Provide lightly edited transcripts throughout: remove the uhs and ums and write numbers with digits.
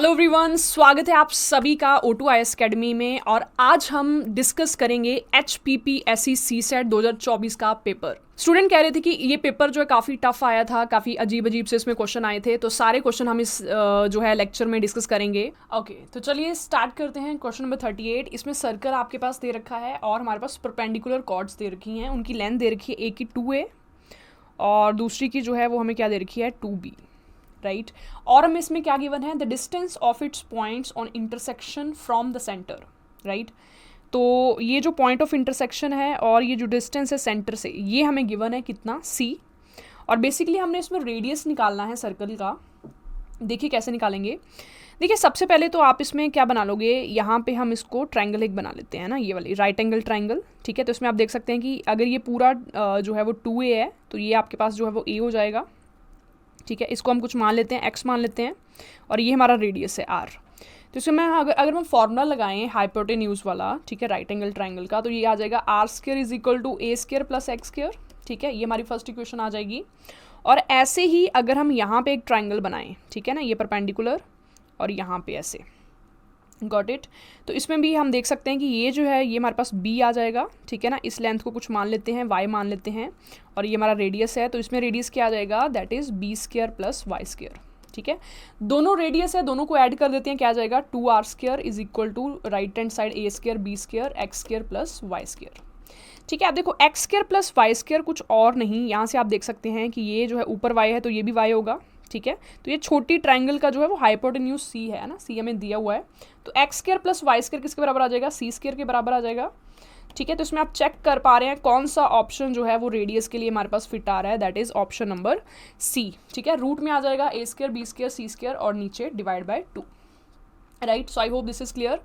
Hello everyone, स्वागत है आप सभी का O2IAS अकेडमी में। और आज हम डिस्कस करेंगे HPPSC CSET 2024 का पेपर। स्टूडेंट कह रहे थे कि ये पेपर जो है काफ़ी टफ आया था, काफ़ी अजीब अजीब से इसमें क्वेश्चन आए थे, तो सारे क्वेश्चन हम इस जो है लेक्चर में डिस्कस करेंगे। ओके, तो चलिए स्टार्ट करते हैं। क्वेश्चन नंबर 38, इसमें सर्कल आपके पास दे रखा है और हमारे पास परपेंडिकुलर कॉर्ड्स दे रखी हैं। उनकी लेंथ दे रखी है, एक की 2a और दूसरी की जो है वो हमें क्या दे रखी है 2b, राइट। और हमें इसमें क्या गिवन है, the distance of its points on intersection from the centre, right. तो ये जो पॉइंट ऑफ इंटरसेक्शन है और ये जो डिस्टेंस है सेंटर से, ये हमें गिवन है कितना c। और बेसिकली हमने इसमें रेडियस निकालना है सर्कल का। देखिए कैसे निकालेंगे। देखिए सबसे पहले तो आप इसमें क्या बना लोगे, यहाँ पे हम इसको ट्रायंगल एक बना लेते हैं ना, ये वाली राइट एंगल ट्रायंगल, ठीक है। तो इसमें आप देख सकते हैं कि अगर ये पूरा जो है वो 2a है तो ये आपके पास जो है वो a हो जाएगा, ठीक है। इसको हम कुछ मान लेते हैं, x मान लेते हैं, और ये हमारा रेडियस है r। तो इसमें अगर हम फॉर्मूला लगाएं हाइपोटेन्यूज वाला, ठीक है, राइट एंगल ट्रायंगल का, तो ये आ जाएगा r² is equal to a² plus x², ठीक है। ये हमारी फर्स्ट इक्वेशन आ जाएगी। और ऐसे ही अगर हम यहाँ पे एक ट्रायंगल बनाएं, ठीक है ना, ये परपेंडिकुलर और यहाँ पे ऐसे, गॉट इट। तो इसमें भी हम देख सकते हैं कि ये जो है ये हमारे पास b आ जाएगा, ठीक है ना। इस लेंथ को कुछ मान लेते हैं, y मान लेते हैं, और ये हमारा रेडियस है, तो इसमें रेडियस क्या आ जाएगा, that is b² plus y², ठीक है। दोनों रेडियस है, दोनों को ऐड कर देते हैं, क्या आ जाएगा 2r² is equal to right hand side a² b² x² plus y², ठीक है। आप देखो x² प्लस y² कुछ और नहीं, यहाँ से आप देख सकते हैं कि ये जो है ऊपर y है तो ये भी y होगा, ठीक है। तो ये छोटी ट्रायंगल का जो है वो हाइपोटेन्यूज c है ना, c हमें दिया हुआ है। तो x² प्लस y² किसके बराबर आ जाएगा, c² के बराबर आ जाएगा, ठीक है। तो इसमें आप चेक कर पा रहे हैं कौन सा ऑप्शन जो है वो रेडियस के लिए हमारे पास फिट आ रहा है, that is option number c, ठीक है। रूट में आ जाएगा a² b² c² और नीचे divide by 2, right. So I hope this is clear.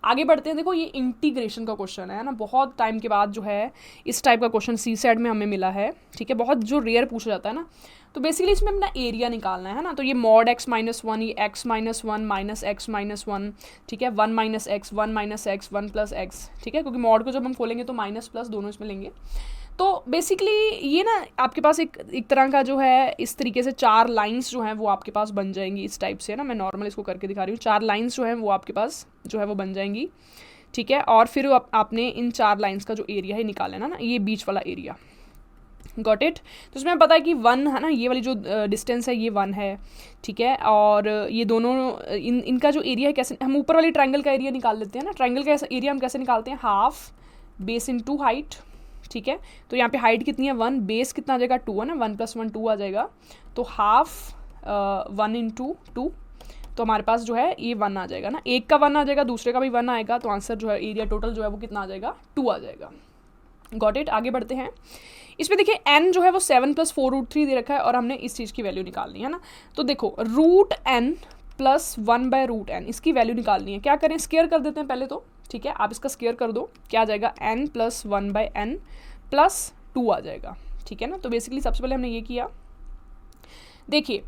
आगे बढ़ते हैं। देखो ये इंटीग्रेशन का क्वेश्चन है ना, बहुत टाइम के बाद जो है इस टाइप का क्वेश्चन CSET में हमें मिला है, ठीक है। बहुत जो रेयर पूछा जाता है ना, तो बेसिकली इसमें अपना एरिया निकालना है ना। तो ये मॉड x माइनस 1, ये x minus 1 minus x minus 1, ठीक है, 1 minus x 1 minus x 1 plus x, ठीक है, क्योंकि मॉड को जब हम खोलेंगे तो माइनस प्लस दोनों इसमें लेंगे। तो बेसिकली ये ना आपके पास एक तरह का जो है इस तरीके से 4 लाइंस जो हैं वो आपके पास बन जाएंगी इस टाइप से ना। मैं नॉर्मल इसको करके दिखा रही हूँ। 4 लाइंस जो हैं वो आपके पास जो है वो बन जाएंगी, ठीक है। और फिर आपने इन 4 लाइंस का जो एरिया है निकाल लेना ना, ये बीच वाला एरिया, गॉट इट। तो इसमें पता है कि 1 है ना, ये वाली जो डिस्टेंस है ये 1 है, ठीक है। और ये दोनों इनका जो एरिया है, कैसे हम ऊपर वाली ट्रायंगल का एरिया निकाल लेते हैं ना। ट्रायंगल का एरिया हम कैसे निकालते हैं, हाफ बेस इंटू हाइट, ठीक है। तो यहाँ पे हाइट कितनी है 1, बेस कितना आ जाएगा 2 है ना, 1 + 1 2 आ जाएगा। तो हाफ 1 इंटू 2, तो हमारे पास जो है ये 1 आ जाएगा ना, एक का 1 आ जाएगा, दूसरे का भी 1 आएगा, तो आंसर जो है एरिया टोटल जो है वो कितना आ जाएगा 2 आ जाएगा, गॉट इट। आगे बढ़ते हैं। इसमें देखिए n जो है वो 7 + 4√3 दे रखा है और हमने इस चीज़ की वैल्यू निकालनी है ना। तो देखो √n + 1/√n इसकी वैल्यू निकालनी है। क्या करें, स्क्वायर कर देते हैं पहले तो, ठीक है। आप इसका स्क्वायर कर दो, क्या आ जाएगा n + 1/n + 2 आ जाएगा, ठीक है ना। तो बेसिकली सबसे पहले हमने ये किया। देखिए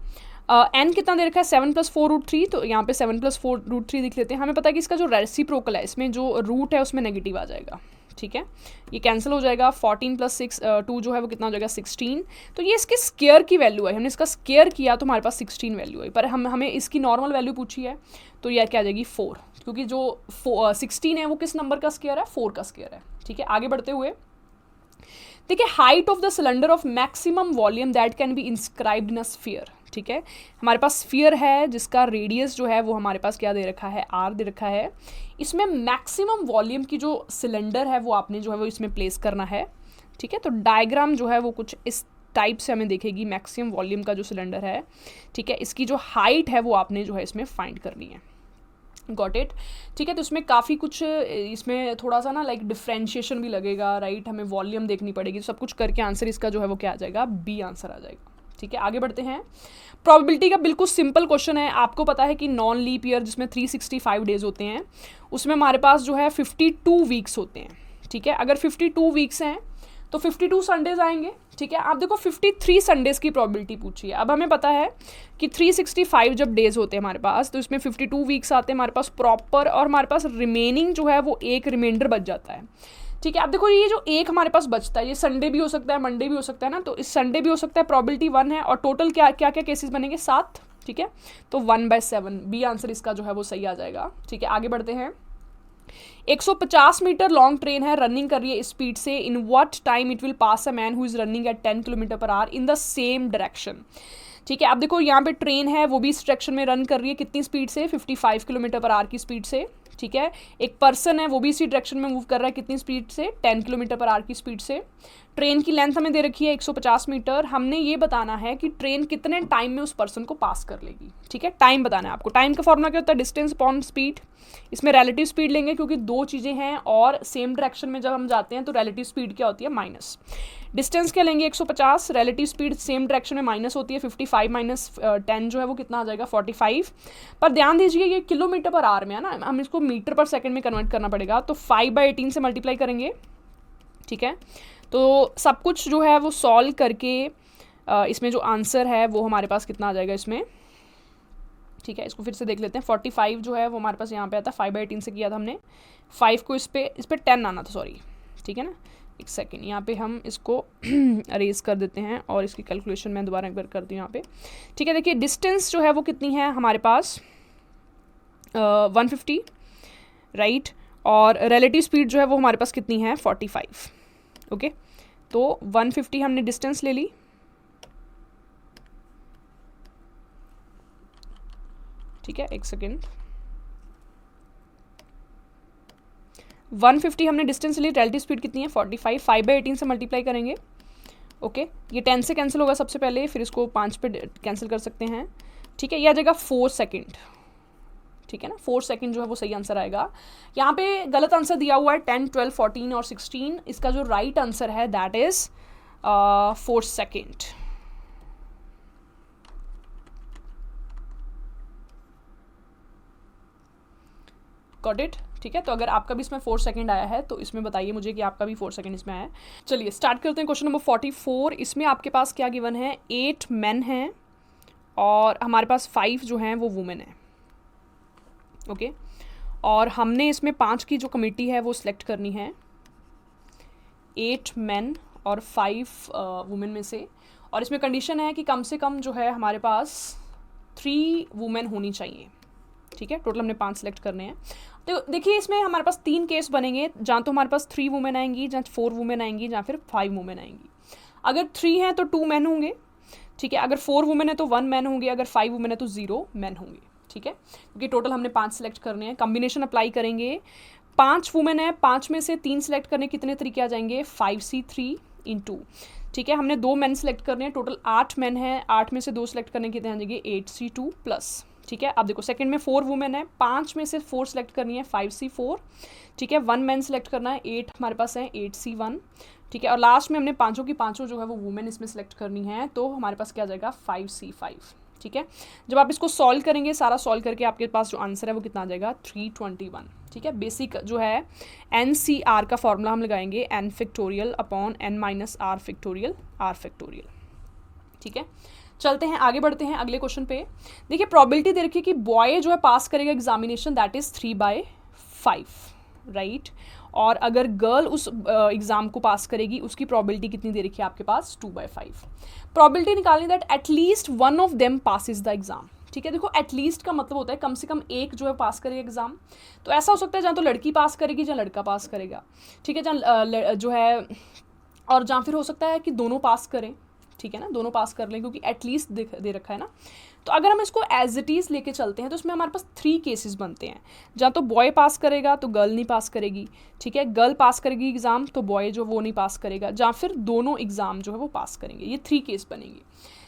n कितना दे रखा है 7 + 4√3, तो यहाँ पे 7 + 4√3 लिख लेते हैं। हमें पता है कि इसका जो रेसिप्रोकल है, इसमें जो रूट है उसमें नेगेटिव आ जाएगा, ठीक है। ये कैंसिल हो जाएगा। 14 + 2 जो है वो कितना हो जाएगा 16। तो ये इसके स्क्वायर की वैल्यू है, हमने इसका स्क्वायर किया तो हमारे पास 16 वैल्यू है, पर हमें इसकी नॉर्मल वैल्यू पूछी है, तो यह क्या आ जाएगी 4, क्योंकि जो 16 है वो किस नंबर का स्क्वायर है, 4 का स्क्वायर है, ठीक है। आगे बढ़ते हुए देखिए, height of the cylinder of maximum volume that can be inscribed in a sphere, ठीक है। हमारे पास स्फीयर है जिसका रेडियस जो है वो हमारे पास क्या दे रखा है, r दे रखा है। इसमें मैक्सिमम वॉल्यूम की जो सिलेंडर है वो आपने जो है वो इसमें प्लेस करना है, ठीक है। तो डायग्राम जो है वो कुछ इस टाइप से हमें देखेगी। मैक्सिमम वॉल्यूम का जो सिलेंडर है, ठीक है, इसकी जो हाइट है वो आपने जो है इसमें फाइंड करनी है, गॉट इट, ठीक है। तो इसमें काफ़ी कुछ, इसमें थोड़ा सा ना लाइक डिफ्रेंशिएशन भी लगेगा, राइट। हमें वॉल्यूम देखनी पड़ेगी, सब कुछ करके आंसर इसका जो है वो क्या आ जाएगा, बी आंसर आ जाएगा, ठीक है। आगे बढ़ते हैं। प्रोबेबिलिटी का बिल्कुल सिंपल क्वेश्चन है। आपको पता है कि नॉन लीप ईयर जिसमें 365 डेज होते हैं, उसमें हमारे पास जो है 52 वीक्स होते हैं, ठीक है। अगर 52 वीक्स हैं तो 52 संडेज आएंगे, ठीक है। आप देखो 53 संडेज की प्रोबेबिलिटी पूछी है। अब हमें पता है कि 365 जब डेज होते हैं हमारे पास, तो इसमें 52 वीक्स आते हैं हमारे पास प्रॉपर, और हमारे पास रिमेनिंग जो है वो एक रिमाइंडर बच जाता है, ठीक है। अब देखो ये जो एक हमारे पास बचता है, ये संडे भी हो सकता है, मंडे भी हो सकता है ना। तो इस संडे भी हो सकता है, प्रोबेबिलिटी 1 है, और टोटल क्या क्या क्या केसेस बनेंगे 7, ठीक है, तो 1/7 बी आंसर इसका जो है वो सही आ जाएगा। ठीक है, आगे बढ़ते हैं। 150 मीटर लॉन्ग ट्रेन है, रनिंग कर रही है स्पीड से, in what time it will pass a man who is running at 10 kilometre per hour in the same direction. ठीक है, अब देखो यहाँ पे ट्रेन है, वो भी इस डायरेक्शन में रन कर रही है, कितनी स्पीड से, 55 किलोमीटर पर आवर की स्पीड से। ठीक है, एक पर्सन है, वो भी इसी डायरेक्शन में मूव कर रहा है, कितनी स्पीड से, 10 किलोमीटर पर आवर की स्पीड से। ट्रेन की लेंथ हमें दे रखी है 150 मीटर, हमने ये बताना है कि ट्रेन कितने टाइम में उस पर्सन को पास कर लेगी। ठीक है, टाइम बताना है आपको। टाइम का फॉर्मूला क्या होता है, डिस्टेंस अपॉन स्पीड। इसमें रिलेटिव स्पीड लेंगे क्योंकि दो चीज़ें हैं और सेम डायरेक्शन में जब हम जाते हैं तो रिलेटिव स्पीड क्या होती है, माइनस। डिस्टेंस क्या लेंगे, 150, रिलेटिव स्पीड सेम डायरेक्शन में माइनस होती है, 55 माइनस 10 जो है वो कितना आ जाएगा, 45। पर ध्यान दीजिए ये किलोमीटर पर आवर में है ना, हम इसको मीटर पर सेकंड में कन्वर्ट करना पड़ेगा, तो 5/18 से मल्टीप्लाई करेंगे। ठीक है, तो सब कुछ जो है वो सॉल्व करके इसमें जो आंसर है वो हमारे पास कितना आ जाएगा इसमें। ठीक है, इसको फिर से देख लेते हैं। 45 जो है वो हमारे पास यहाँ पे आता है, 5/18 से किया था हमने, 5 को इस पर 10 आना था, सॉरी। ठीक है ना, एक सेकेंड, यहाँ पे हम इसको अरेज कर देते हैं और इसकी कैलकुलेशन मैं दोबारा एक बार करती हूँ यहाँ पे। ठीक है, देखिए डिस्टेंस जो है वो कितनी है हमारे पास, 150, राइट, और रिलेटिव स्पीड जो है वो हमारे पास कितनी है, 45। ओके, तो 150 हमने डिस्टेंस ले ली। ठीक है, एक सेकेंड, 150 हमने डिस्टेंस ली, रिलेटिव स्पीड कितनी है, 45, 5/18 से मल्टीप्लाई करेंगे। ओके, ये 10 से कैंसिल होगा सबसे पहले, फिर इसको 5 पे कैंसिल कर सकते हैं। ठीक है, ये आ जाएगा 4 सेकेंड। ठीक है ना, 4 सेकेंड जो है वो सही आंसर आएगा। यहाँ पे गलत आंसर दिया हुआ है 10, 12, 14 और 16, इसका जो राइट आंसर है that is 4 second. Got it. ठीक है, तो अगर आपका भी इसमें 4 सेकंड आया है तो इसमें बताइए मुझे कि आपका भी 4 सेकंड इसमें आया है। चलिए स्टार्ट करते हैं क्वेश्चन नंबर 44। इसमें आपके पास क्या गिवन है, 8 मेन हैं और हमारे पास 5 जो हैं वो वुमेन है। ओके, और हमने इसमें 5 की जो कमेटी है वो सिलेक्ट करनी है, 8 मेन और 5 वुमेन में से, और इसमें कंडीशन है कि कम से कम जो है हमारे पास 3 वुमेन होनी चाहिए। ठीक है, टोटल हमने 5 सिलेक्ट करने हैं। तो देखिए इसमें हमारे पास 3 केस बनेंगे, जहाँ तो हमारे पास 3 वुमेन आएंगी, जहाँ 4 वुमेन आएंगी, जहाँ फिर 5 वुमेन आएंगी। अगर 3 हैं तो 2 मैन होंगे। ठीक है, अगर 4 वुमेन है तो 1 मैन होंगे, अगर 5 वुमेन है तो 0 मैन होंगे। ठीक है, क्योंकि टोटल हमने 5 सिलेक्ट करने हैं। कम्बिनेशन अप्लाई करेंगे, 5 वुमेन है, 5 में से 3 सिलेक्ट करने कितने तरीके आ जाएंगे, 5C3 इन 2। ठीक है, हमने 2 मैन सिलेक्ट करने हैं, टोटल 8 मैन है, 8 में से 2 सिलेक्ट करने कितने आ जाएंगे, 8C2 प्लस। ठीक है, अब देखो सेकंड में 4 वुमेन है, 5 में से 4 सिलेक्ट करनी है, 5C4। ठीक है, 1 मैन सिलेक्ट करना है, 8 हमारे पास है, 8C1। ठीक है, और लास्ट में हमने पाँचों की पाँचों जो है वो वुमेन इसमें सिलेक्ट करनी है, तो हमारे पास क्या आ जाएगा, 5C5। ठीक है, जब आप इसको सॉल्व करेंगे, सारा सॉल्व करके आपके पास जो आंसर है वो कितना आ जाएगा, 321। ठीक है, बेसिक जो है NCR का फॉर्मूला हम लगाएंगे, n factorial upon n minus r factorial r factorial. ठीक है, चलते हैं आगे बढ़ते हैं अगले क्वेश्चन पे। देखिए प्रोबेबिलिटी दे रखी है कि बॉय जो है पास करेगा एग्जामिनेशन, दैट इज 3/5, राइट, और अगर गर्ल उस एग्जाम को पास करेगी उसकी प्रोबेबिलिटी कितनी दे रखी है आपके पास, 2/5। प्रोबेबिलिटी निकालनी that at least one of them passes the exam. ठीक है, देखो एटलीस्ट का मतलब होता है कम से कम एक जो है पास करेगा एग्जाम। तो ऐसा हो सकता है जहाँ तो लड़की पास करेगी, जहाँ लड़का पास करेगा। ठीक है, जहाँ जो है, और जहाँ फिर हो सकता है कि दोनों पास करें। ठीक है ना, दोनों पास कर लें क्योंकि एटलीस्ट दे रखा है ना। तो अगर हम इसको एज इट इज़ लेके चलते हैं तो इसमें हमारे पास 3 केसेस बनते हैं, जहाँ तो बॉय पास करेगा तो गर्ल नहीं पास करेगी। ठीक है, गर्ल पास करेगी एग्ज़ाम तो बॉय जो वो नहीं पास करेगा, जहाँ फिर दोनों एग्ज़ाम जो है वो पास करेंगे। ये 3 केस बनेंगे।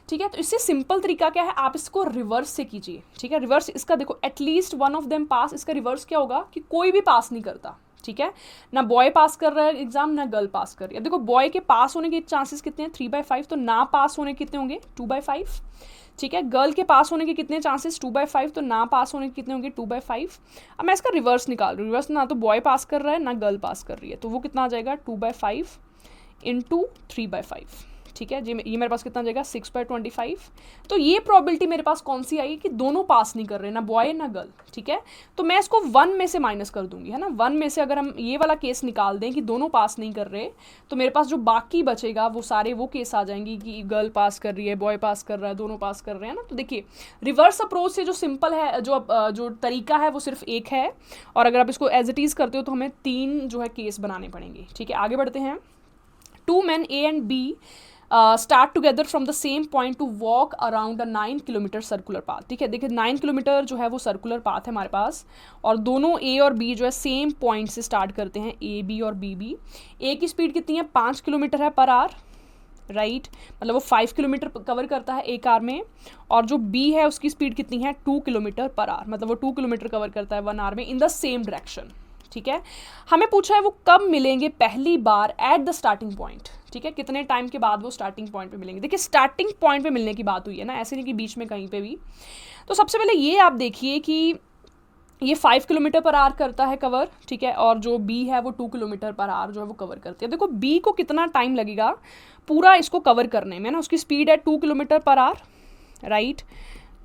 ठीक है, तो इससे सिंपल तरीका क्या है, आप इसको रिवर्स से कीजिए। ठीक है, रिवर्स इसका देखो, at least one of them pass, इसका रिवर्स क्या होगा कि कोई भी पास नहीं करता। ठीक है, ना बॉय पास कर रहा है एग्जाम, ना गर्ल पास कर रही है। देखो बॉय के पास होने के चांसेस कितने हैं, 3/5, तो ना पास होने के कितने होंगे, 2/5। ठीक है, गर्ल के पास होने के कितने चांसेस, 2/5, तो ना पास होने के कितने होंगे, 2/5। अब मैं इसका रिवर्स निकाल रही हूँ, रिवर्स ना तो बॉय पास कर रहा है ना गर्ल पास कर रही है, तो वो कितना आ जाएगा, 2/5 इंटू 3/5। ठीक है, ये मेरे पास कितना आ जाएगा 6/25। तो ये प्रॉबिलिटी मेरे पास कौन सी आई कि दोनों पास नहीं कर रहे, ना बॉय ना गर्ल, ठीक है। तो मैं इसको 1 में से माइनस कर दूंगी, है ना। 1 में से अगर हम ये वाला केस निकाल दें कि दोनों पास नहीं कर रहे, तो मेरे पास जो बाकी बचेगा वो सारे वो केस आ जाएंगी कि गर्ल पास कर रही है, बॉय पास कर रहा है, दोनों पास कर रहे हैं ना। तो देखिए रिवर्स अप्रोच से जो सिंपल है, जो तरीका है वो सिर्फ एक है, और अगर आप इसको एज इट इज़ करते हो तो हमें 3 जो है केस बनाने पड़ेंगे, ठीक है। आगे बढ़ते हैं। 2 men A and B start together from the same point to walk around a 9 kilometre circular path, ठीक है। देखिए 9 किलोमीटर जो है वो सर्कुलर पाथ है हमारे पास, और दोनों A और B जो है सेम पॉइंट से स्टार्ट करते हैं, A B और B B। A की स्पीड कितनी है 5 किलोमीटर है पर आवर, राइट, मतलब वो 5 किलोमीटर कवर करता है एक आवर में, और जो B है उसकी स्पीड कितनी है 2 किलोमीटर पर आवर, मतलब वो 2 किलोमीटर कवर करता है 1 आवर में इन द सेम डायरेक्शन, ठीक है। हमें पूछा है वो कब मिलेंगे पहली बार एट द स्टार्टिंग पॉइंट, ठीक है, कितने टाइम के बाद वो स्टार्टिंग पॉइंट पे मिलेंगे। देखिए स्टार्टिंग पॉइंट पे मिलने की बात हुई है ना, ऐसे नहीं कि बीच में कहीं पे भी। तो सबसे पहले ये आप देखिए कि ये 5 किलोमीटर पर आवर करता है कवर, ठीक है, और जो B है वो 2 किलोमीटर पर आवर जो है वो कवर करती है। देखो B को कितना टाइम लगेगा पूरा इसको कवर करने में ना, उसकी स्पीड है 2 किलोमीटर पर आवर, राइट।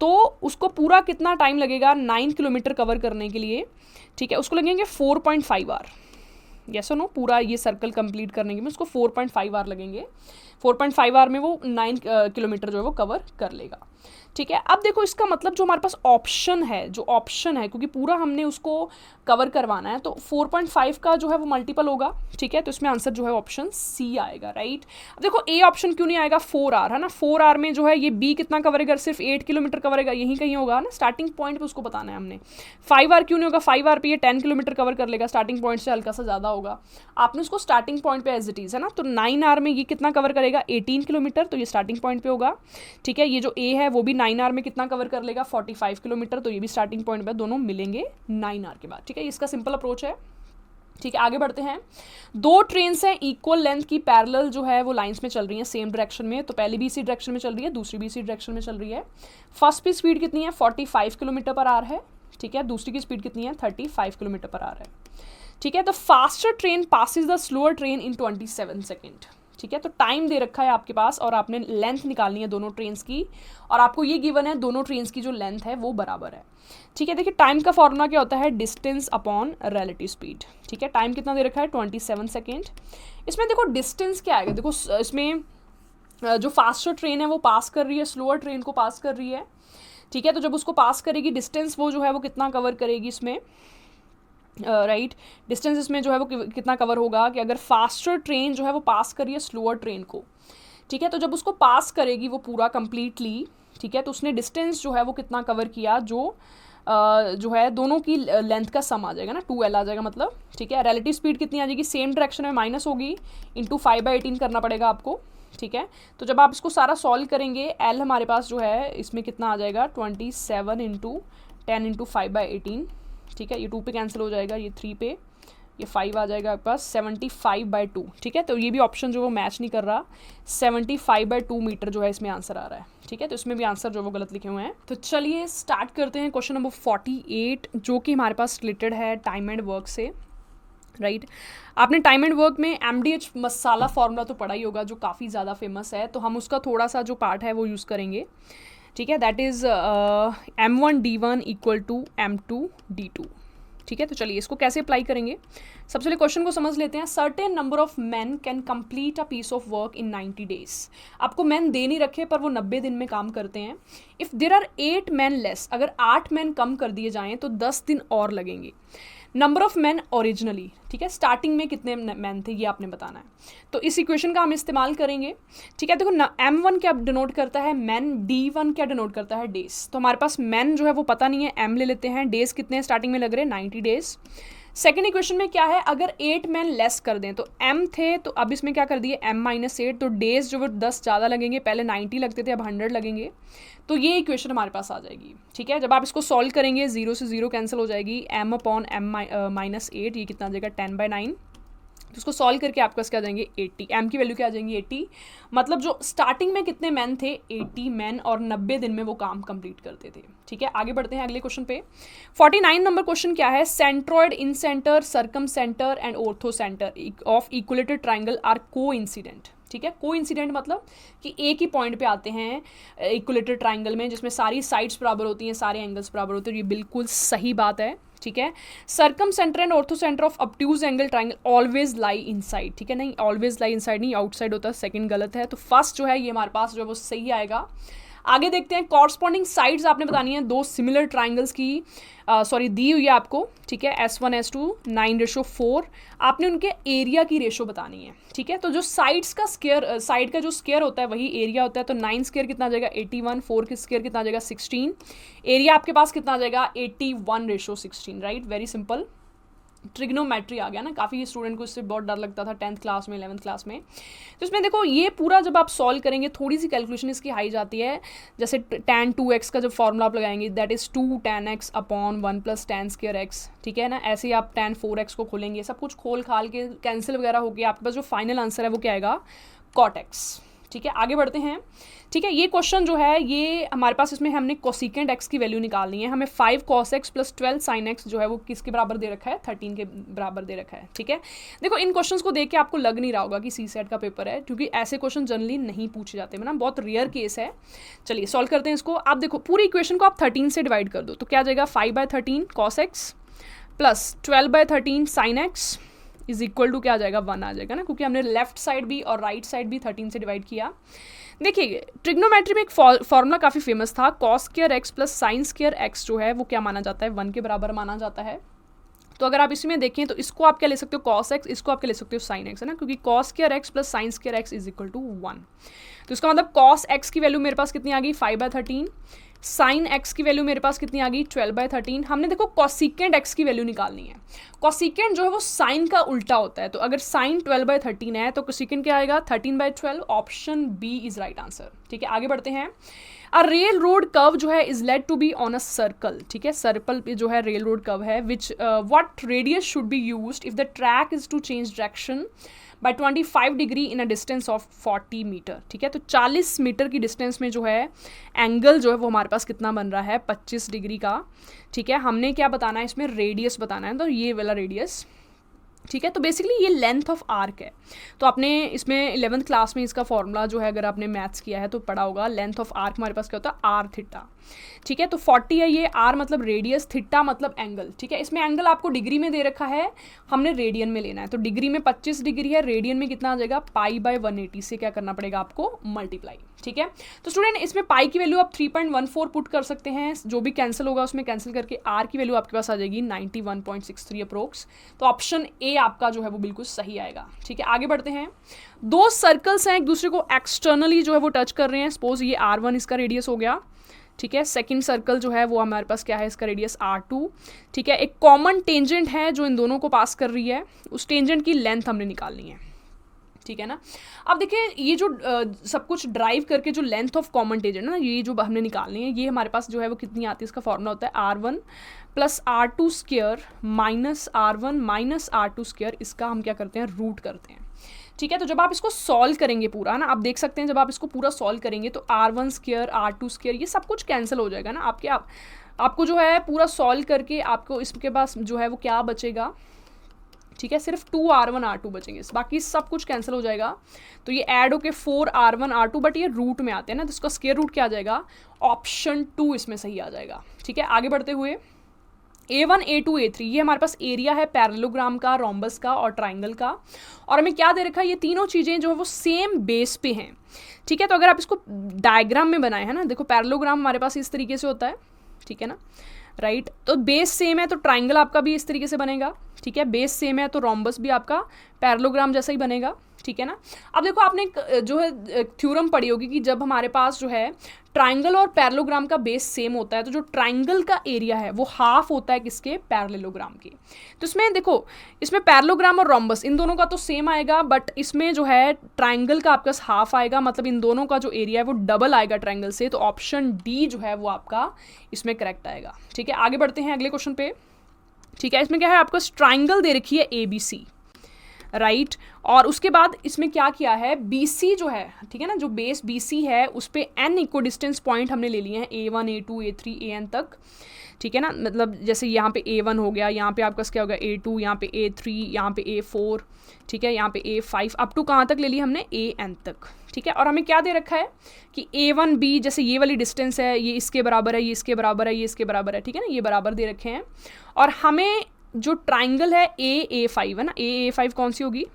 तो उसको पूरा कितना टाइम लगेगा 9 किलोमीटर कवर करने के लिए, ठीक है, उसको लगेंगे 4.5 आवर, यस और नो, पूरा ये सर्कल कंप्लीट करने के लिए उसको 4.5 आवर लगेंगे। 4.5 आवर में वो 9 किलोमीटर जो है वो कवर कर लेगा, ठीक है। अब देखो इसका मतलब जो हमारे पास ऑप्शन है, क्योंकि पूरा हमने उसको कवर करवाना है, तो 4.5 का जो है वो मल्टीपल होगा, ठीक है। तो इसमें आंसर जो है ऑप्शन सी आएगा, राइट। अब देखो ए ऑप्शन क्यों नहीं आएगा, 4 आवर है ना, 4 आवर में जो है ये बी कितना कवरेगा, सिर्फ 8 किलोमीटर कवरेगा, यहीं कहीं होगा ना, स्टार्टिंग पॉइंट पे उसको बताना है हमने। 5 आवर क्यों नहीं होगा, 5 आवर पे ये 10 किलोमीटर कवर कर लेगा, स्टार्टिंग पॉइंट से हल्का सा ज़्यादा होगा, आपने उसको स्टार्टिंग पॉइंट पे एज इट इज़ है ना। तो 9 आवर में ये कितना कवर करेगा 18 किलोमीटर, तो ये स्टार्टिंग पॉइंट पे होगा, ठीक है। ये जो ए है वो भी 9 आवर में कितना कवर कर लेगा 45 किलोमीटर, तो ये भी स्टार्टिंग पॉइंट पे, दोनों मिलेंगे 9 आवर के बाद, ठीक है। इसका सिंपल अप्रोच है, ठीक है। आगे बढ़ते हैं। 2 ट्रेन्स हैं इक्वल लेंथ की, पैरेलल जो है वो लाइंस में चल रही हैं सेम डायरेक्शन में, तो पहली भी इसी डायरेक्शन में चल रही है, दूसरी भी इसी डायरेक्शन में चल रही है। फर्स्ट की स्पीड कितनी है 45 किलोमीटर पर आवर है, ठीक है, दूसरी की स्पीड कितनी है 35 किलोमीटर पर आवर है, ठीक है। The faster train passes the slower train in 27 second, ठीक है। तो टाइम दे रखा है आपके पास और आपने लेंथ निकालनी है दोनों ट्रेन्स की, और आपको ये गिवन है दोनों ट्रेन्स की जो लेंथ है वो बराबर है, ठीक है। देखिए टाइम का फॉर्मूला क्या होता है, डिस्टेंस अपॉन रिलेटिव स्पीड, ठीक है। टाइम कितना दे रखा है 27 सेकेंड। इसमें देखो डिस्टेंस क्या आएगा, देखो इसमें जो फास्टर ट्रेन है वो पास कर रही है स्लोअर ट्रेन को पास कर रही है, ठीक है। तो जब उसको पास करेगी डिस्टेंस वो जो है वो कितना कवर करेगी इसमें, राइट, डिस्टेंस इसमें जो है वो कितना कवर होगा कि अगर फास्टर ट्रेन जो है वो पास कर रही है स्लोअर ट्रेन को, ठीक है, तो जब उसको पास करेगी वो पूरा कंप्लीटली, ठीक है, तो उसने डिस्टेंस जो है वो कितना कवर किया, जो है दोनों की लेंथ का सम आ जाएगा ना, 2L आ जाएगा मतलब, ठीक है। रिलेटिव स्पीड कितनी आ जाएगी, सेम डायरेक्शन में माइनस होगी, इंटू 5/18 करना पड़ेगा आपको, ठीक है। तो जब आप इसको सारा सॉल्व करेंगे L हमारे पास जो है इसमें कितना आ जाएगा 27 इंटू 10 इंटू 5/18, ठीक है। ये 2 पे कैंसिल हो जाएगा, ये 3 पे, ये 5 आ जाएगा आपके पास 75/2, ठीक है। तो ये भी ऑप्शन जो वो मैच नहीं कर रहा, 75/2 मीटर जो है इसमें आंसर आ रहा है, ठीक है। तो इसमें भी आंसर जो वो गलत लिखे हुए हैं। तो चलिए स्टार्ट करते हैं क्वेश्चन नंबर 48, जो कि हमारे पास रिलेटेड है टाइम एंड वर्क से, राइट। आपने टाइम एंड वर्क में MDH मसाला फॉर्मूला तो पढ़ा ही होगा, जो काफ़ी ज़्यादा फेमस है, तो हम उसका थोड़ा सा जो पार्ट है वो यूज़ करेंगे, ठीक है। That is M1D1 equal to M2D2, ठीक है। तो चलिए इसको कैसे अप्लाई करेंगे, सबसे पहले क्वेश्चन को समझ लेते हैं। Certain number of man can complete a piece of work in 90 days. आपको मैन दे नहीं रखे पर वो 90 दिन में काम करते हैं। If there are 8 man less, अगर 8 मैन कम कर दिए जाएँ तो 10 दिन और लगेंगे। नंबर ऑफ मैन ओरिजिनली, ठीक है, स्टार्टिंग में कितने मैन थे ये आपने बताना है, तो इस इक्वेशन का हम इस्तेमाल करेंगे, ठीक है। देखो M1 क्या डिनोट करता है मैन, D1 क्या डिनोट करता है डेज। तो हमारे पास मैन जो है वो पता नहीं है, M ले लेते हैं, डेज कितने हैं स्टार्टिंग में लग रहे हैं 90 डेज। सेकेंड इक्वेशन में क्या है, अगर 8 मैन लेस कर दें, तो M थे तो अब इसमें क्या कर दिए M-8, तो डेज जो वो 10 ज़्यादा लगेंगे, पहले 90 लगते थे अब 100 लगेंगे, तो ये इक्वेशन हमारे पास आ जाएगी, ठीक है। जब आप इसको सॉल्व करेंगे 0 से 0 कैंसिल हो जाएगी, M/M-8, ये कितना आ जाएगा 10/9, तो उसको सॉल्व करके आपके पास क्या आ जाएंगे 80, M की वैल्यू क्या आ जाएंगी 80, मतलब जो स्टार्टिंग में कितने मैन थे 80 मैन, और 90 दिन में वो काम कंप्लीट करते थे, ठीक है। आगे बढ़ते हैं अगले क्वेश्चन पे। 49 नंबर क्वेश्चन क्या है, centroid, incentre, circumcentre and orthocentre of equilateral triangle are coincident, ठीक है। कोइंसिडेंट मतलब कि एक ही पॉइंट पे आते हैं इक्विलेटरल ट्राइंगल में, जिसमें सारी साइड्स बराबर होती हैं, सारे एंगल्स बराबर होते हैं, ये बिल्कुल सही बात है। ठीक है। Circum centre and orthocentre of obtuse angle triangle always lie inside. ठीक है, नहीं ऑलवेज लाई इनसाइड नहीं, आउटसाइड होता है, सेकंड गलत है। तो फर्स्ट जो है ये हमारे पास जो है वो सही आएगा। आगे देखते हैं, कॉरस्पॉन्डिंग साइड्स आपने बतानी है दो सिमिलर ट्राइंगल्स की दी हुई है आपको। ठीक है, S1 S2 9:4 आपने उनके एरिया की रेशो बतानी है। ठीक है, तो जो साइड्स का स्क्वायर, साइड का जो स्क्वायर होता है वही एरिया होता है। तो 9 स्क्वायर कितना आ जाएगा 81, 4 के स्क्वायर कितना आ जाएगा 16, एरिया आपके पास कितना आ जाएगा 81:16। Right, very simple. ट्रिग्नोमेट्री आ गया ना, काफ़ी स्टूडेंट को इससे बहुत डर लगता था 10th क्लास में 11th क्लास में। तो इसमें देखो ये पूरा जब आप सॉल्व करेंगे थोड़ी सी कैलकुलेशन इसकी हाई जाती है। जैसे tan 2x का जब फॉर्मूला आप लगाएंगे that is 2 tan x upon 1 + tan square x। ठीक है ना, ऐसे ही आप tan 4x को खोलेंगे, सब कुछ खोल खाल के कैंसिल वगैरह होकर आपके पास जो फाइनल आंसर है वो क्या आएगा cot x। ठीक है, आगे बढ़ते हैं। ठीक है, ये क्वेश्चन जो है ये हमारे पास इसमें हमने कोसिकेंट x की वैल्यू निकालनी है। हमें 5 cos x + 12 sin x जो है वो किसके बराबर दे रखा है 13 के बराबर दे रखा है। ठीक है, देखो इन क्वेश्चंस को देख के आपको लग नहीं रहा होगा कि सीसेट का पेपर है, क्योंकि ऐसे क्वेश्चन जनरली नहीं पूछे जाते हैं ना, बहुत रेयर केस है। चलिए सॉल्व करते हैं इसको। आप देखो पूरी इक्वेशन को आप 13 से डिवाइड कर दो तो क्या आ जाएगा 5/13 cos x + 12/13 sin x is equal to क्या आ जाएगा 1 आ जाएगा ना, क्योंकि हमने लेफ्ट साइड भी और राइट साइड भी 13 से डिवाइड किया। देखिए ट्रिग्नोमेट्री में एक फॉर्मूला काफ़ी फेमस था, cos square x + sin square x जो है वो क्या माना जाता है 1 के बराबर माना जाता है। तो अगर आप इसमें देखें तो इसको आप क्या ले सकते हो cos x, इसको आप क्या ले सकते हो sin x, है ना, क्योंकि cos square x + sin square x is equal to 1। तो इसका मतलब cos x की वैल्यू मेरे पास कितनी आ गई 5/13, साइन x की वैल्यू मेरे पास कितनी आ गई 12/13। हमने देखो कॉसिकेंट x की वैल्यू निकालनी है। कॉसिकेंट जो है वो साइन का उल्टा होता है, तो अगर साइन 12/13 है तो कॉसिकेंट क्या आएगा 13/12। Option B is right answer. ठीक है, आगे बढ़ते हैं। अ रेल रोड कर्व जो है is laid to be on a circle. ठीक है, सर्कल पे जो है रेल रोड कर्व है which what radius should be used if the track is to change direction by 25 degree in a distance of 40 metre. ठीक है, तो 40 metre की डिस्टेंस में जो है एंगल जो है वो हमारे पास कितना बन रहा है 25 डिग्री का। ठीक है, हमने क्या बताना है इसमें रेडियस बताना है, तो ये वाला रेडियस। ठीक है, तो बेसिकली ये लेंथ ऑफ आर्क है। तो आपने इसमें 11th क्लास में इसका फॉर्मूला जो है अगर आपने मैथ्स किया है तो पढ़ा होगा, लेंथ ऑफ आर्क हमारे पास क्या होता है r थीटा। ठीक है, तो 40 है ये, r मतलब रेडियस, थीटा मतलब एंगल। ठीक है, इसमें एंगल आपको डिग्री में दे रखा है, हमने रेडियन में लेना है। तो डिग्री में 25 डिग्री है, रेडियन में कितना आ जाएगा π/180 से क्या करना पड़ेगा आपको मल्टीप्लाई। ठीक है, तो स्टूडेंट इसमें पाई की वैल्यू आप 3.14 पुट कर सकते हैं, जो भी कैंसिल होगा उसमें कैंसिल करके आर की वैल्यू आपके पास आ जाएगी 91.63 अप्रोक्स। तो ऑप्शन ए आपका जो है वो बिल्कुल सही आएगा। ठीक है, आगे बढ़ते हैं। दो सर्कल्स हैं एक दूसरे को एक्सटर्नली जो है वो टच कर रहे हैं। सपोज ये R1 इसका रेडियस हो गया। ठीक है, सेकंड सर्कल जो है वो हमारे पास क्या है, इसका रेडियस R2। ठीक है, एक कॉमन टेंजेंट है जो इन दोनों को पास कर रही है, उस टेंजेंट की लेंथ हमने निकालनी है। ठीक है ना, अब देखिए ये जो सब कुछ ड्राइव करके जो लेंथ ऑफ कॉमन टेंजेंट है ना, ये जो हमने निकालनी है, ये हमारे पास जो है वो कितनी आती है, इसका फॉर्मूला होता है R1 + R2 square minus R1 minus R2 square. इसका हम क्या करते हैं रूट करते हैं। ठीक है, तो जब आप इसको सॉल्व करेंगे पूरा ना, आप देख सकते हैं जब आप इसको पूरा सॉल्व करेंगे तो R1 स्क्वायर R2 स्क्वायर ये सब कुछ कैंसिल हो जाएगा ना आपको जो है पूरा सॉल्व करके आपको इसके पास जो है वो क्या बचेगा। ठीक है, सिर्फ 2R1 R2 बचेंगे, बाकी सब कुछ कैंसिल हो जाएगा। तो ये ऐड होके 4R1 R2, बट ये रूट में आते हैं ना, तो इसका स्क्वायर रूट क्या आ जाएगा, ऑप्शन 2 इसमें सही आ जाएगा। ठीक है, आगे बढ़ते हुए A1 A2 A3 ये हमारे पास एरिया है पैरेललोग्राम का, रोम्बस का और ट्राइंगल का, और हमें क्या दे रखा है, ये तीनों चीज़ें जो है वो सेम बेस पे हैं। ठीक है, तो अगर आप इसको डायग्राम में बनाए हैं ना, देखो पैरेललोग्राम हमारे पास इस तरीके से होता है। ठीक है ना, राइट, तो बेस सेम है तो ट्राइंगल आपका भी इस तरीके से बनेगा। ठीक है, बेस सेम है तो रोम्बस भी आपका पैरेललोग्राम जैसा ही बनेगा। ठीक है ना, अब देखो आपने जो है थ्योरम पढ़ी होगी कि जब हमारे पास जो है ट्राइंगल और पैरेललोग्राम का बेस सेम होता है तो जो ट्राइंगल का एरिया है वो हाफ होता है किसके, पैरेललोग्राम के। तो इसमें देखो इसमें पैरेललोग्राम और रोम्बस इन दोनों का तो सेम आएगा, बट इसमें जो है ट्राइंगल का आपका हाफ आएगा, मतलब इन दोनों का जो एरिया है वो डबल आएगा ट्राइंगल से। तो ऑप्शन डी जो है वो आपका इसमें करेक्ट आएगा। ठीक है, आगे बढ़ते हैं अगले क्वेश्चन पे। ठीक है, इसमें क्या है, आपको ट्राइंगल दे रखी है ABC, राइट। और उसके बाद इसमें क्या किया है, BC जो है, ठीक है ना, जो बेस BC है उस पर n इक्वल डिस्टेंस पॉइंट हमने ले लिए हैं, A1 A2 A3 AN तक, ठीक है ना। मतलब जैसे यहाँ पे A1 हो गया, यहाँ पे आपका क्या होगा A2, यहाँ पे A3, यहाँ पे A4, ठीक है, यहाँ पे A5, अप टू कहाँ तक ले लिया हमने, AN तक, ठीक है। और हमें क्या दे रखा है कि A1B, जैसे ये वाली डिस्टेंस है, ये इसके बराबर है, ये इसके बराबर है, ये इसके बराबर है, ठीक है ना, ये बराबर दे रखे हैं। और हमें जो ट्राइंगल है AA5 है ना, AA5 कौन सी होगी,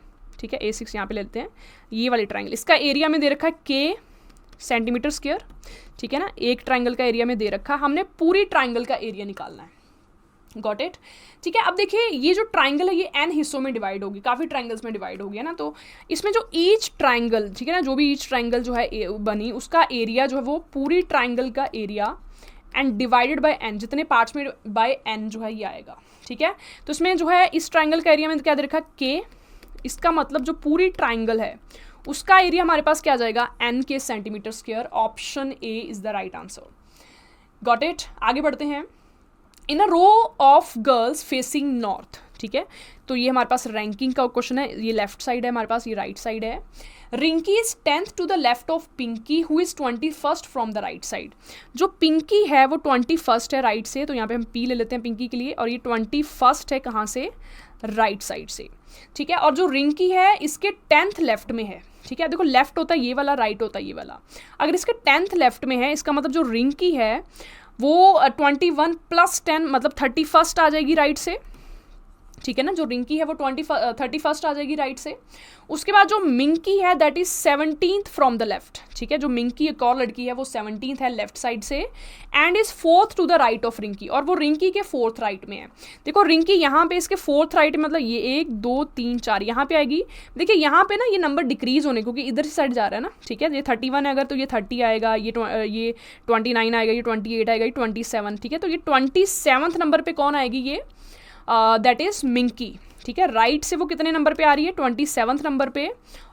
ठीक है, A6 यहाँ पे लेते हैं, ये वाली ट्राइंगल, इसका एरिया में दे रखा है K सेंटीमीटर स्क्वायर, ठीक है ना। एक ट्राइंगल का एरिया में दे रखा, हमने पूरी ट्राइंगल का एरिया निकालना है, गॉट इट, ठीक है। अब देखिए ये जो ट्राइंगल है ये n हिस्सों में डिवाइड होगी, काफ़ी ट्राइंगल्स में डिवाइड होगी, है ना। तो इसमें जो ईच ट्राइंगल, ठीक है ना, जो भी ईच ट्राइंगल जो है बनी, उसका एरिया जो है वो पूरी ट्राइंगल का area and divided by n, जितने पार्ट्स में बाय n जो है ये आएगा, ठीक है। तो इसमें जो है इस ट्राइंगल का एरिया में क्या दे रखा, K, इसका मतलब जो पूरी ट्राइंगल है उसका एरिया हमारे पास क्या आ जाएगा, n के centimetre square. Option A is the right answer, got it. आगे बढ़ते हैं। In a row of girls facing north, ठीक है, तो ये हमारे पास रैंकिंग का क्वेश्चन है, ये लेफ्ट साइड है हमारे पास, ये राइट साइड है। Rinki is 10th to the left of Pinki who is 21st from the right side. जो पिंकी है वो 21st है राइट से, तो यहाँ पे हम P ले लेते हैं पिंकी के लिए, और ये 21st है कहाँ से, राइट साइड से, ठीक है। और जो रिंकी है इसके 10th लेफ्ट में है, ठीक है। देखो लेफ्ट होता है ये वाला, राइट होता है ये वाला, अगर इसके 10th लेफ्ट में है इसका मतलब जो रिंकी है वो 21 + 10 मतलब 31st आ जाएगी राइट से, ठीक है ना। जो रिंकी है वो 31st आ जाएगी राइट से। उसके बाद जो मिंकी है that is 17th from the left, ठीक है। जो मिंकी एक और लड़की है वो 17th है लेफ्ट साइड से, and is 4th to the right of Rinki, और वो रिंकी के 4th राइट में है। देखो रिंकी यहाँ पे इसके 4th राइट में, मतलब ये 1 2 3 4 यहाँ पे आएगी। देखिए यहाँ पे ना ये नंबर डिक्रीज होने, क्योंकि इधर से साइड जा रहा है ना, ठीक है। ये 31 है अगर, तो ये 30 आएगा, ये 29 आएगा, ये 28 आएगा, ये 27, ठीक है। तो ये 27th नंबर पे कौन आएगी, ये दैट इज मिंकी, ठीक है। राइट से वो कितने नंबर पे आ रही है, 27th नंबर पे,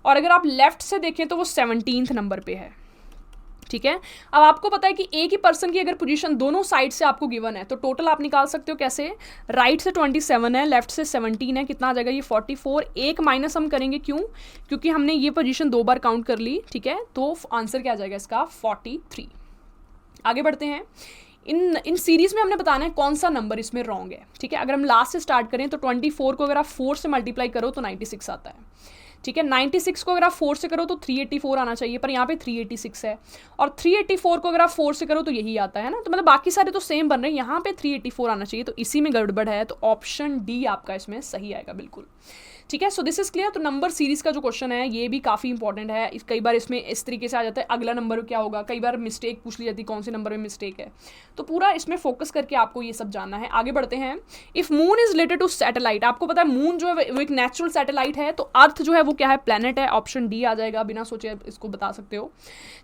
और अगर आप लेफ्ट से देखें तो वो 17th नंबर पे है, ठीक है। अब आपको पता है कि एक ही पर्सन की अगर पोजीशन दोनों साइड से आपको गिवन है तो टोटल आप निकाल सकते हो कैसे, राइट से 27 है, लेफ्ट से 17 है, कितना आ जाएगा ये 44। एक माइनस हम करेंगे, क्यों, क्योंकि हमने ये पोजीशन 2 बार काउंट कर ली, ठीक है। तो आंसर क्या आ जाएगा इसका, 43। आगे बढ़ते हैं। इन सीरीज़ में हमने बताना है कौन सा नंबर इसमें रॉन्ग है, ठीक है। अगर हम लास्ट से स्टार्ट करें तो 24 को अगर आप 4 से मल्टीप्लाई करो तो 96 आता है, ठीक है। 96 को अगर आप 4 से करो तो 384 आना चाहिए, पर यहाँ पे 386 है, और 384 को अगर आप 4 से करो तो यही आता है ना। तो मतलब बाकी सारे तो सेम बन रहे हैं, यहाँ पे 384 आना चाहिए, तो इसी में गड़बड़ है। तो ऑप्शन D आपका इसमें सही आएगा, बिल्कुल, ठीक है। So this is clear. तो नंबर सीरीज का जो क्वेश्चन है ये भी काफ़ी इंपॉर्टेंट है, कई बार इसमें इस तरीके से आ जाता है अगला नंबर क्या होगा, कई बार मिस्टेक पूछ ली जाती है कौन से नंबर में मिस्टेक है, तो पूरा इसमें फोकस करके आपको ये सब जानना है। आगे बढ़ते हैं। If moon is related to satellite, आपको पता है मून जो है वो एक नेचुरल सैटेलाइट है, तो अर्थ जो है वो क्या है, प्लेनेट है। ऑप्शन D आ जाएगा, बिना सोचे इसको बता सकते हो,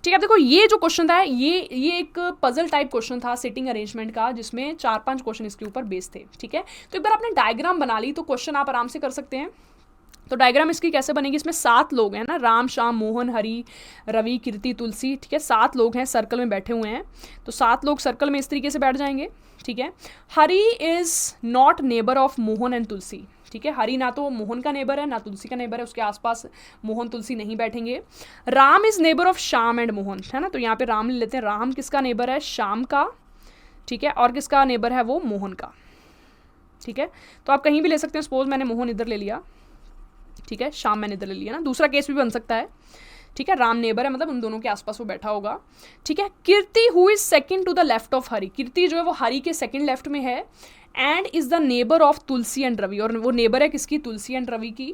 ठीक है। देखो ये जो क्वेश्चन था ये एक पजल टाइप क्वेश्चन था सिटिंग अरेंजमेंट का, जिसमें 4-5 क्वेश्चन इसके ऊपर बेस्ड थे, ठीक है। तो एक बार आपने डायग्राम बना ली तो क्वेश्चन आप आराम से कर सकते हैं। तो डायग्राम इसकी कैसे बनेगी, इसमें 7 लोग हैं ना, राम श्याम मोहन हरी रवि कीर्ति तुलसी, ठीक है। 7 लोग हैं सर्कल में बैठे हुए हैं, तो 7 लोग सर्कल में इस तरीके से बैठ जाएंगे, ठीक है। Hari is not neighbour of Mohan and Tulsi, ठीक है। हरी ना तो मोहन का नेबर है ना तुलसी का नेबर है, उसके आसपास मोहन तुलसी नहीं बैठेंगे। Ram is neighbour of Shyam and Mohan, है ना, तो यहाँ पे राम ले लेते हैं। राम किसका नेबर है, श्याम का, ठीक है, और किसका नेबर है वो मोहन का, ठीक है। तो आप कहीं भी ले सकते हैं, सपोज मैंने मोहन इधर ले लिया, ठीक है, श्याम मैंने इधर ले लिया ना, दूसरा केस भी बन सकता है, ठीक है। राम नेबर है, मतलब उन दोनों के आसपास वो बैठा होगा, ठीक है। Kirti who is second to the left of Hari, Kirti जो है वो हरी के सेकंड लेफ्ट में है, and is the neighbour of Tulsi and Ravi, और वो नेबर है किसकी, तुलसी एंड रवि की,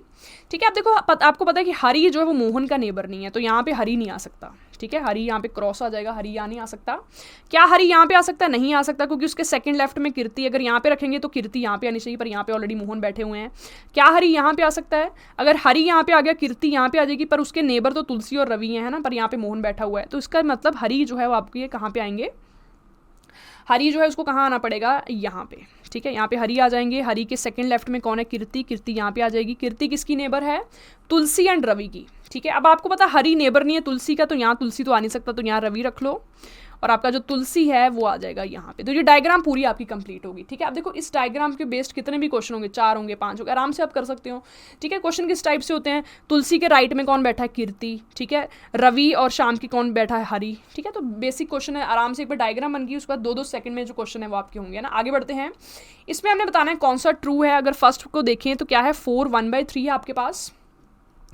ठीक है। अब देखो आपको पता है कि हरी जो है वो मोहन का नेबर नहीं है, तो यहाँ पे हरी नहीं आ सकता, ठीक है। हरी यहाँ पे क्रॉस आ जाएगा, हरी यहाँ नहीं आ सकता। क्या हरी यहाँ पे आ सकता है, नहीं आ सकता, क्योंकि उसके सेकंड लेफ्ट में कीर्ति, अगर यहाँ पे रखेंगे तो कीर्ति यहाँ पे आनी चाहिए, पर यहाँ पे ऑलरेडी मोहन बैठे हुए हैं। क्या हरी यहाँ पे आ सकता है, अगर हरी यहाँ पे आ गया कीर्ति यहाँ पे आ जाएगी, पर उसके नेबर तो तुलसी और रवि है ना, पर यहाँ पे मोहन बैठा हुआ है, तो इसका मतलब हरी जो है वो आपके कहाँ पे आएंगे, हरी जो है उसको कहाँ आना पड़ेगा, यहाँ पे, ठीक है। यहाँ पे हरी आ जाएंगे, हरी के सेकंड लेफ्ट में कौन है, कीर्ति, कीर्ति यहाँ पे आ जाएगी। कीर्ति किसकी नेबर है, तुलसी एंड रवि की, ठीक है। अब आपको पता हरी नेबर नहीं है तुलसी का, तो यहाँ तुलसी तो आ नहीं सकता, तो यहाँ रवि रख लो और आपका जो तुलसी है वो आ जाएगा यहाँ पे। तो ये डायग्राम पूरी आपकी कंप्लीट होगी। ठीक है। अब देखो इस डायग्राम के बेस्ड कितने भी क्वेश्चन होंगे, 4 होंगे, 5 होंगे, आराम से आप कर सकते हो। ठीक है। क्वेश्चन किस टाइप से होते हैं, तुलसी के राइट में कौन बैठा है, कीर्ति। ठीक है। रवि और शाम की कौन बैठा है, हरी। ठीक है। तो बेसिक क्वेश्चन है, आराम से एक बार डायग्राम बन गई, उसके बाद 2-2 सेकंड में जो क्वेश्चन है वो आपके होंगे ना। आगे बढ़ते हैं। इसमें हमने बताना है कौन सा ट्रू है। अगर फर्स्ट को देखें तो क्या है, 4 1/3 है आपके पास।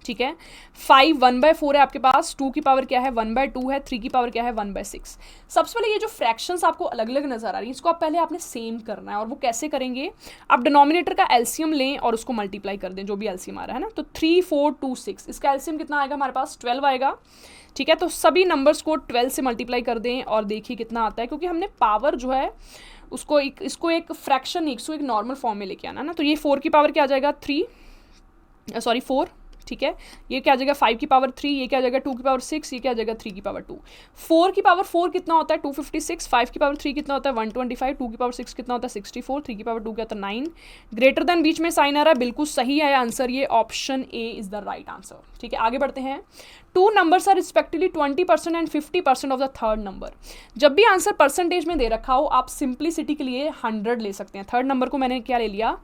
ठीक है। 5 1/4 है आपके पास, 2 की पावर क्या है 1/2 है, 3 की पावर क्या है 1/6। सबसे पहले ये जो फ्रैक्शंस आपको अलग अलग नजर आ रही है, इसको आप पहले आपने सेम करना है। और वो कैसे करेंगे, आप डिनोमिनेटर का एलसीएम लें और उसको मल्टीप्लाई कर दें, जो भी एलसीएम आ रहा है ना। तो 3 4 2 6, इसका एलसीएम कितना आएगा हमारे पास, 12 आएगा। ठीक है। तो सभी नंबर्स को 12 से मल्टीप्लाई कर दें और देखिए कितना आता है, क्योंकि हमने पावर जो है उसको इसको एक फ्रैक्शन, इसको एक नॉर्मल फॉर्म में लेके आना ना। तो ये 4 की पावर क्या आ जाएगा 4। ठीक है। ये क्या आ जाएगा 5 की पावर 3, ये क्या आ जाएगा 2 की पावर 6, ये क्या आ जाएगा 3 की पावर 2। 4 की पावर 4 कितना होता है 256, 5 की पावर 3 कितना होता है 125, 2 की पावर 6 कितना होता है 64, 3 की पावर 2 क्या होता है 9। ग्रेटर देन बीच में साइन आ रहा है, बिल्कुल सही है आंसर, ये option A is the right answer. ठीक है। आगे बढ़ते हैं। 2 numbers are respectively 20% and 50% of the third number. जब भी आंसर परसेंटेज में दे रखा हो, आप सिंप्लिसिटी के लिए 100 ले सकते हैं। थर्ड नंबर को मैंने क्या ले लिया,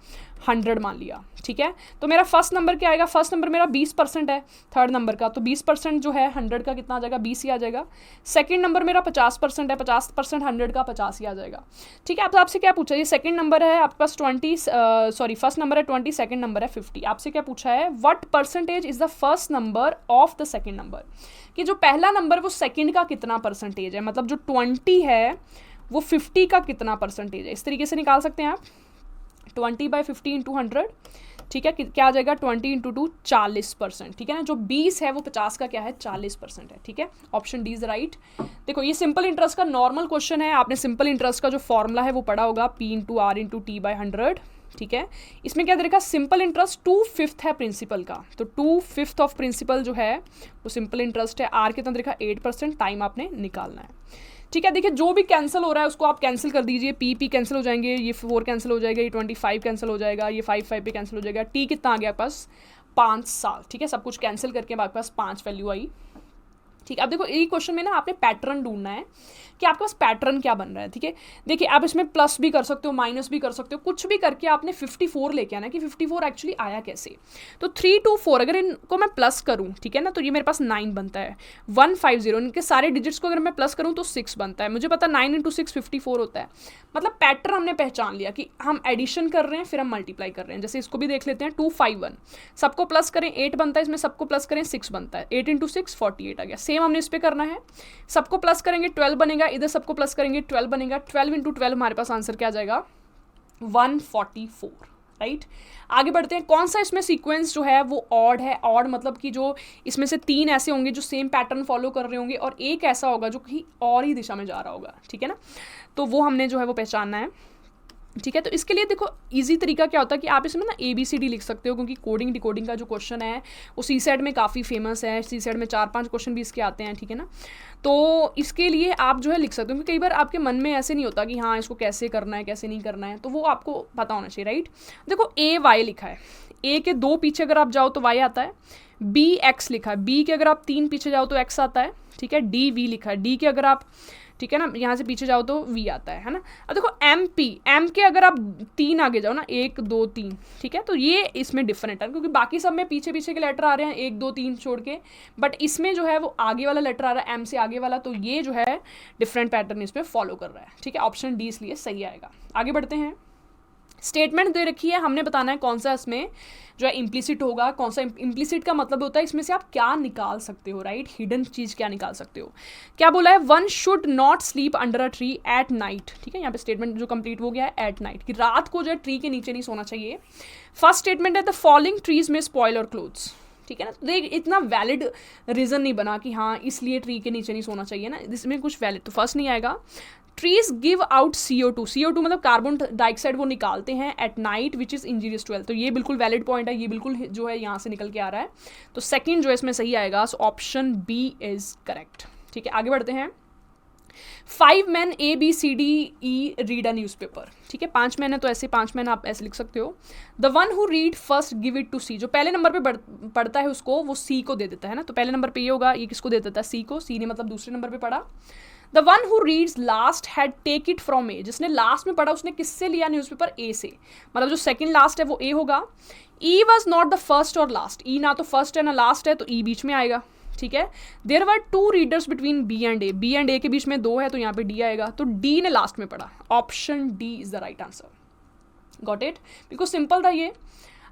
100 मान लिया। ठीक है। तो मेरा फर्स्ट नंबर क्या आएगा, फर्स्ट नंबर मेरा 20% है थर्ड नंबर का, तो 20% जो है 100 का कितना आ जाएगा, 20 ही आ जाएगा। सेकंड नंबर मेरा 50% है, 50% 100 का 50 ही आ जाएगा। ठीक है। अब आपसे क्या पूछा, ये सेकंड नंबर है आपके पास फर्स्ट नंबर है 20, सेकंड नंबर है 50। आपसे क्या पूछा है, what percentage is the first number of the second number, कि जो पहला नंबर वो सेकंड का कितना परसेंटेज है, मतलब जो 20 है वो 50 का कितना परसेंटेज है। इस तरीके से निकाल सकते हैं आप, 20/50 इंटू 100। ठीक है। क्या आ जाएगा 20 इंटू 2 40%। ठीक है ना। जो 20 है वो 50 का क्या है 40% है। ठीक है। Option D is right. देखो ये सिंपल इंटरेस्ट का नॉर्मल क्वेश्चन है, आपने सिंपल इंटरेस्ट का जो फॉर्मूला है वो पढ़ा होगा, P into R into T/100। ठीक है। इसमें क्या दे रखा, सिंपल इंटरेस्ट 2/5 है प्रिंसिपल का, तो 2/5 ऑफ प्रिंसिपल जो है वो सिंपल इंटरेस्ट है। R कितना दे रखा 8%, टाइम आपने निकालना है। ठीक है। देखिए जो भी कैंसिल हो रहा है उसको आप कैंसिल कर दीजिए, P कैंसिल हो जाएंगे, ये 4 कैंसिल हो जाएगा, ये 25 कैंसिल हो जाएगा, ये 5 पे कैंसिल हो जाएगा। T कितना आ गया आपके पास 5 साल। ठीक है। सब कुछ कैंसिल करके आपके पास 5 वैल्यू आई। ठीक है। अब देखो ये क्वेश्चन में ना आपने पैटर्न ढूंढना है कि आपके पास पैटर्न क्या बन रहा है। ठीक है। देखिए आप इसमें प्लस भी कर सकते हो, माइनस भी कर सकते हो, कुछ भी करके आपने 54 लेके आना है कि 54 एक्चुअली आया कैसे। तो 3 2 4 अगर इनको मैं प्लस करूं, ठीक है ना, तो ये मेरे पास 9 बनता है। 150 इनके सारे डिजिट्स को अगर मैं प्लस करूं तो 6 बनता है। मुझे पता 9 × 6 54 होता है। मतलब पैटर्न हमने पहचान लिया कि हम एडिशन कर रहे हैं फिर हम मल्टीप्लाई कर रहे हैं। जैसे इसको भी देख लेते हैं, 251 सबको प्लस करें 8 बनता है, इसमें सबको प्लस करें 6 बनता है, 8 × 6 48 आ गया। सेम हमने इस पर करना है, सबको प्लस करेंगे 12 बनेगा, इधर सबको प्लस करेंगे 12 बनेगा। 12 × 12 हमारे पास आंसर क्या आ जाएगा 144। राइट। आगे बढ़ते हैं। कौन सा इसमें सीक्वेंस जो है वो ऑड है। ऑड मतलब कि जो इसमें से 3 ऐसे होंगे जो सेम पैटर्न फॉलो कर रहे होंगे और एक ऐसा होगा जो कहीं और ही दिशा में जा रहा होगा। ठीक है ना। तो वो हमने जो है वो पहचानना है। ठीक है। तो इसके लिए देखो इजी तरीका क्या होता है कि आप इसमें ना ABCD लिख सकते हो, क्योंकि कोडिंग डिकोडिंग का जो क्वेश्चन है वो CSET में काफ़ी फेमस है। CSET में 4-5 क्वेश्चन भी इसके आते हैं। ठीक है ना। तो इसके लिए आप जो है लिख सकते हो, क्योंकि कई बार आपके मन में ऐसे नहीं होता कि हाँ इसको कैसे करना है कैसे नहीं करना है, तो वो आपको पता होना चाहिए। राइट। देखो AY लिखा है, A के 2 पीछे अगर आप जाओ तो Y आता है। BX लिखा है, B के अगर आप 3 पीछे जाओ तो X आता है। ठीक है। DV लिखा है, D के अगर आप, ठीक है ना, यहाँ से पीछे जाओ तो V आता है ना। अब देखो M के अगर आप 3 आगे जाओ ना, 1 2 3, ठीक है, तो ये इसमें डिफरेंट है, क्योंकि बाकी सब में पीछे पीछे के लेटर आ रहे हैं 1 2 3 छोड़ के, बट इसमें जो है वो आगे वाला लेटर आ रहा है M से आगे वाला, तो ये जो है डिफरेंट पैटर्न इसमें फॉलो कर रहा है। ठीक है। ऑप्शन डी इसलिए सही आएगा। आगे बढ़ते हैं। स्टेटमेंट दे रखी है, हमने बताना है कौन सा इसमें जो है इम्प्लिसिट होगा। कौन सा इम्प्लिसिट का मतलब होता है इसमें से आप क्या निकाल सकते हो। राइट। हिडन चीज़ क्या निकाल सकते हो। क्या बोला है, 1 should not sleep under a tree at night. ठीक है। यहाँ पे स्टेटमेंट जो कंप्लीट हो गया है एट नाइट, कि रात को जो है ट्री के नीचे नहीं सोना चाहिए। फर्स्ट स्टेटमेंट है द फॉलोइंग ट्रीज में स्पॉइल और क्लोथ्स। ठीक है ना। तो देख इतना वैलिड रीज़न नहीं बना कि हाँ इसलिए ट्री के नीचे नहीं सोना चाहिए ना, इसमें कुछ वैलिड तो फर्स्ट नहीं आएगा। ट्रीज गिव आउट CO2 मतलब कार्बन डाइऑक्साइड वो निकालते हैं at night which is injurious to health, तो ये बिल्कुल वैलिड पॉइंट है, ये बिल्कुल जो है यहाँ से निकल के आ रहा है, तो सेकंड जो है इसमें सही आएगा, so option B is correct. ठीक है। आगे बढ़ते हैं। 5 men ABCDE read a newspaper, ठीक है, 5 मैन है तो ऐसे 5 मैन आप ऐसे लिख सकते हो। The one who read first give it to C, जो पहले नंबर पे पढ़ता है उसको वो सी को दे देता है ना, तो पहले नंबर पे ये होगा, ये किसको दे देता है, सी को, सी ने मतलब दूसरे नंबर पे पढ़ा। The one who reads last had take it from A, जिसने लास्ट में पढ़ा उसने किससे लिया न्यूज़पेपर, ए से, मतलब जो सेकंड लास्ट है वो ए होगा। ई वॉज नॉट द फर्स्ट और लास्ट, ई ना तो फर्स्ट है ना लास्ट है, तो ई बीच में आएगा, ठीक है। There were 2 readers between B and A, B and A के बीच में 2 है तो यहाँ पे डी आएगा, तो डी ने लास्ट में पढ़ा, option D is the right answer. Got it, बिल्कुल सिंपल था ये।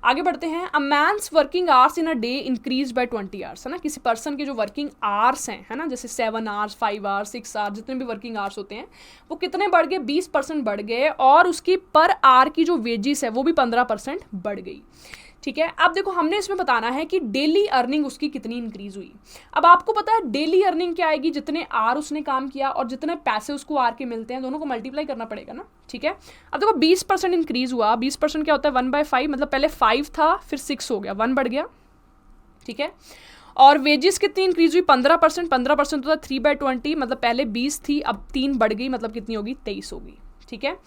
आगे बढ़ते हैं। A man's working hours in a day increase by 20 hours, है ना, किसी पर्सन के जो वर्किंग आवर्स हैं, है ना, जैसे 7 आवर्स 5 आवर्स 6 आवर्स जितने भी वर्किंग आवर्स होते हैं वो कितने बढ़ गए, 20% बढ़ गए, और उसकी पर आवर की जो वेजिस है वो भी 15% बढ़ गई, ठीक है। अब देखो हमने इसमें बताना है कि डेली अर्निंग उसकी कितनी इंक्रीज हुई। अब आपको पता है डेली अर्निंग क्या आएगी, जितने आर उसने काम किया और जितने पैसे उसको आर के मिलते हैं दोनों को मल्टीप्लाई करना पड़ेगा ना, ठीक है। अब देखो 20% इंक्रीज हुआ, 20% क्या होता है 1/5, मतलब पहले 5 था फिर 6 हो गया, 1 बढ़ गया, ठीक है। और वेजेस कितनी इंक्रीज हुई, 15%, 15% होता है 3/20, मतलब पहले 20 थी अब 3 बढ़ गई, मतलब कितनी होगी 23 होगी, ठीक है।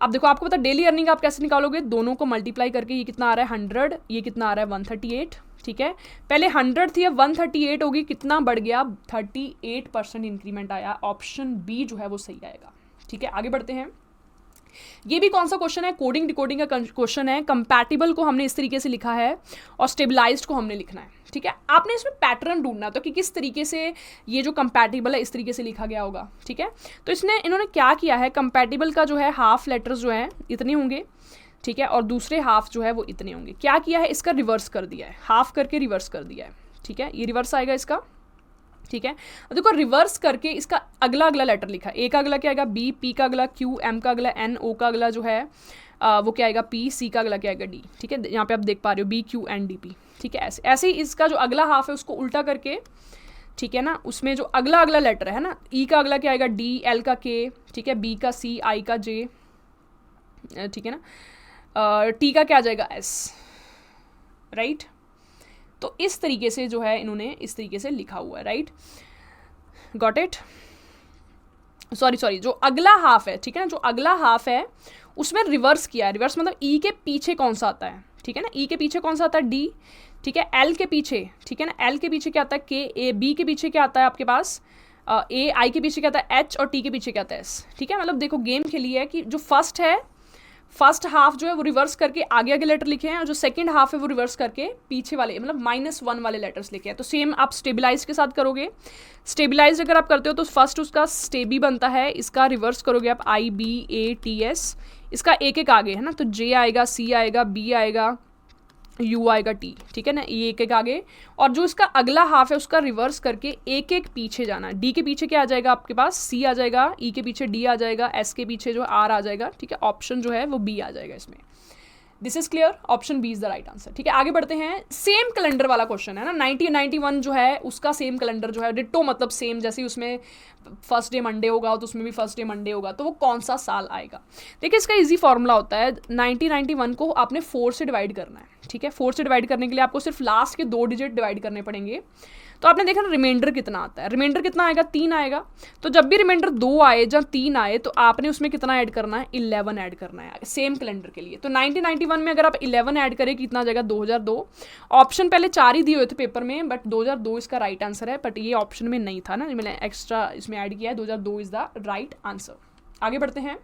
अब देखो आपको पता डेली अर्निंग आप कैसे निकालोगे, दोनों को मल्टीप्लाई करके, ये कितना आ रहा है 100, ये कितना आ रहा है 138, ठीक है। पहले 100 थी अब 138 होगी, कितना बढ़ गया 38% इंक्रीमेंट आया, ऑप्शन बी जो है वो सही आएगा, ठीक है। आगे बढ़ते हैं। ये भी कौन सा क्वेश्चन है, कोडिंग डिकोडिंग का क्वेश्चन है। कंपैटिबल को हमने इस तरीके से लिखा है और स्टेबलाइज्ड को हमने लिखना है, ठीक है। आपने इसमें पैटर्न ढूंढना तो कि किस तरीके से ये जो कंपैटिबल है इस तरीके से लिखा गया होगा, ठीक है। तो इन्होंने क्या किया है, कंपैटिबल का जो है हाफ लेटर्स जो है इतने होंगे, ठीक है, और दूसरे हाफ जो है वो इतने होंगे। क्या किया है, इसका रिवर्स कर दिया है, हाफ करके रिवर्स कर दिया है, ठीक है, ये रिवर्स आएगा इसका, ठीक है। अब देखो रिवर्स करके इसका अगला अगला लेटर लिखा है, ए का अगला क्या आएगा बी, पी का अगला क्यू, एम का अगला एन, ओ का अगला जो है वो क्या आएगा पी, सी का अगला क्या आएगा डी, ठीक है। यहाँ पे आप देख पा रहे हो B Q N D P, ठीक है। ऐसे ऐसे ही इसका जो अगला हाफ है उसको उल्टा करके, ठीक है ना, उसमें जो अगला अगला लेटर है ना, ई का अगला क्या आएगा डी, एल का के, ठीक है, बी का सी, आई का जे, ठीक है ना, टी का क्या आ जाएगा एस, राइट। तो इस तरीके से जो है इन्होंने इस तरीके से लिखा हुआ है, राइट, गॉट इट। सॉरी जो अगला हाफ है, ठीक है ना, जो अगला हाफ है उसमें रिवर्स किया है, रिवर्स मतलब ई के पीछे कौन सा आता है, ठीक है ना, ई के पीछे कौन सा आता है डी, ठीक है, एल के पीछे, ठीक है ना, एल के पीछे क्या आता है के, ए, बी के पीछे क्या आता है आपके पास ए, आई के पीछे क्या आता है एच, और टी के पीछे क्या आता है एस, ठीक है। मतलब देखो गेम खेली है कि जो फर्स्ट हाफ जो है वो रिवर्स करके आगे आगे लेटर लिखे हैं, और जो सेकंड हाफ है वो रिवर्स करके पीछे वाले मतलब -1 वाले लेटर्स लिखे हैं। तो सेम आप स्टेबलाइज के साथ करोगे, स्टेबलाइज अगर आप करते हो तो फर्स्ट उसका स्टेबी बनता है, इसका रिवर्स करोगे आप आई बी ए टी एस, इसका एक एक आगे है ना, तो जे आएगा, सी आएगा, बी आएगा, यू आएगा, टी, ठीक है ना, ये एक एक आगे, और जो इसका अगला हाफ है उसका रिवर्स करके एक एक पीछे जाना। डी के पीछे क्या आ जाएगा आपके पास सी आ जाएगा, ई के पीछे डी आ जाएगा, एस के पीछे जो आर आ जाएगा, ठीक है, ऑप्शन जो है वो बी आ जाएगा इसमें। This is clear, option B is the right answer, ठीक है। आगे बढ़ते हैं। सेम कैलेंडर वाला क्वेश्चन है ना, 1991 जो है उसका सेम कैलेंडर जो है डिट्टो, मतलब सेम, जैसे ही उसमें फर्स्ट डे मंडे होगा तो उसमें भी फर्स्ट डे मंडे होगा, तो वो कौन सा साल आएगा। देखिए इसका इजी फॉर्मूला होता है, 1991 को आपने 4 से डिवाइड करना है, ठीक है। 4 से डिवाइड करने के लिए आपको सिर्फ लास्ट के 2 डिजिट डिवाइड करने पड़ेंगे। तो आपने देखा ना रिमाइंडर कितना आता है, रिमाइंडर कितना आएगा 3 आएगा, तो जब भी रिमाइंडर 2 आए या 3 आए तो आपने उसमें कितना ऐड करना है 11 ऐड करना है सेम कैलेंडर के लिए। तो 1991 में अगर आप 11 ऐड करें कितना आ जाएगा 2002। ऑप्शन पहले 4 ही दिए हुए थे पेपर में, बट 2002 इसका राइट आंसर है, बट ये ऑप्शन में नहीं था ना, मैंने एक्स्ट्रा इसमें ऐड किया है, 2002 इज द राइट आंसर। आगे बढ़ते हैं,